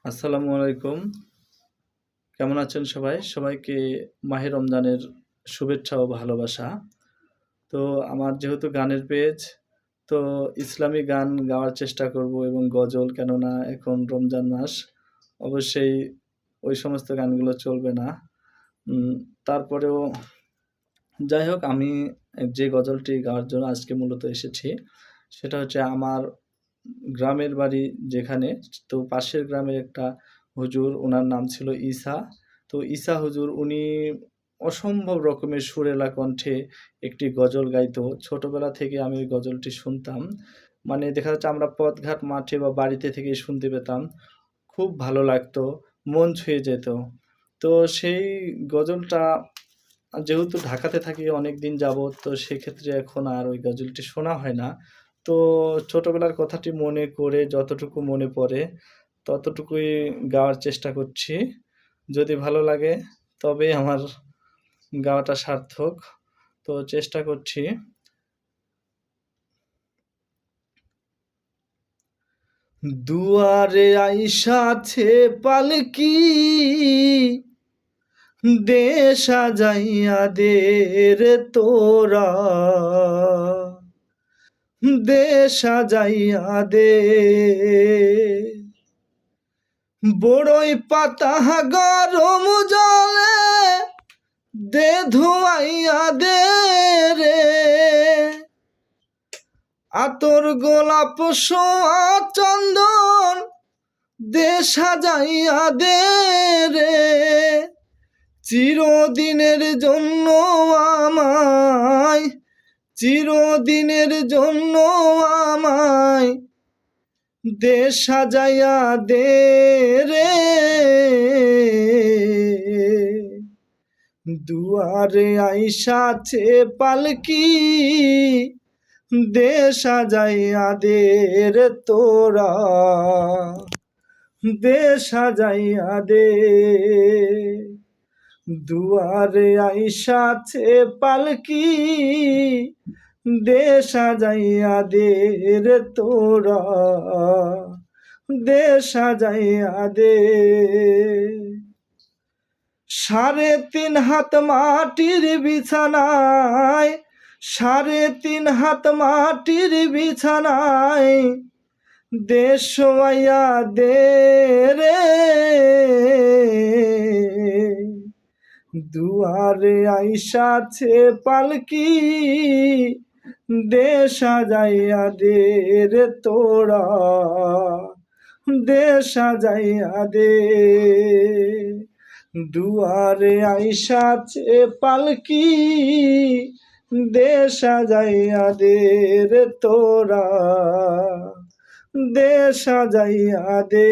আসসালামু আলাইকুম। কেমন আছেন সবাই? সবাইকে মাহে রমজানের শুভেচ্ছা ও ভালোবাসা। তো আমার যেহেতু গানের পেজ, তো ইসলামী গান গাওয়ার চেষ্টা করব এবং গজল, কেননা এখন রমজান মাস। অবশ্যই ওই সমস্ত গানগুলো চলবে না। উম তারপরেও যাই হোক, আমি যে গজলটি গাওয়ার জন্য আজকে মূলত এসেছি, সেটা হচ্ছে আমার গ্রামের বাড়ি যেখানে, তো পাশের গ্রামের একটা হুজুর, উনার নাম ছিল ঈসা। তো ঈসা হুজুর উনি অসম্ভব রকমের সুরেলা কণ্ঠে একটি গজল গাইতো। ছোটবেলা থেকে আমি ওই গজলটি শুনতাম। মানে দেখা যাচ্ছে আমরা পথঘাট, মাঠে বা বাড়িতে থেকেই শুনতে পেতাম। খুব ভালো লাগতো, মন ছুঁয়ে যেত। তো সেই গজলটা, যেহেতু ঢাকাতে থাকি অনেকদিন যাবৎ, তো সেক্ষেত্রে এখন আর ওই গজলটি শোনা হয় না। তো ছোটবেলার কথাটি মনে করে যতটুকু মনে পড়ে ততটুকুই গাওয়ার চেষ্টা করছি। যদি ভালো লাগে তবে আমার গাওয়াটা সার্থক। তো চেষ্টা করছি। দুয়ারে আইসাছে পালকি, দে সাজাইয়া দে রে তোরা, দে সাজাইয়া দে। বড়ই পাতা গরম জলে দে ধুয়াইয়া দে রে, আতর গোলাপ সোয়া চন্দন দে সাজাইয়া দে রে, চিরদিনের জন্য আমায়, চিরদিনের জন্য আমায় দে সাজাইয়া দে রে। দুয়ারে আইসাছে পালকি, দে সাজাইয়া দে রে তোরা, দে সাজাইয়া দে। দুয়ারে আইসাছে পালকি, দে সাজাইয়া দে রে তোরা, দে সাজাইয়া দে। ৩.৫ হাত মাটির বিছানায়, ৩.৫ হাত মাটির বিছানায় দে শোয়াইয়া দে রে। দুয়ারে আইসাছে পালকি, দে সাজাইয়া দে রে তোরা, দে সাজাইয়া দে। দুয়ারে আইসাছে পালকি, দে সাজাইয়া দে রে তোরা, দে সাজাইয়া দে।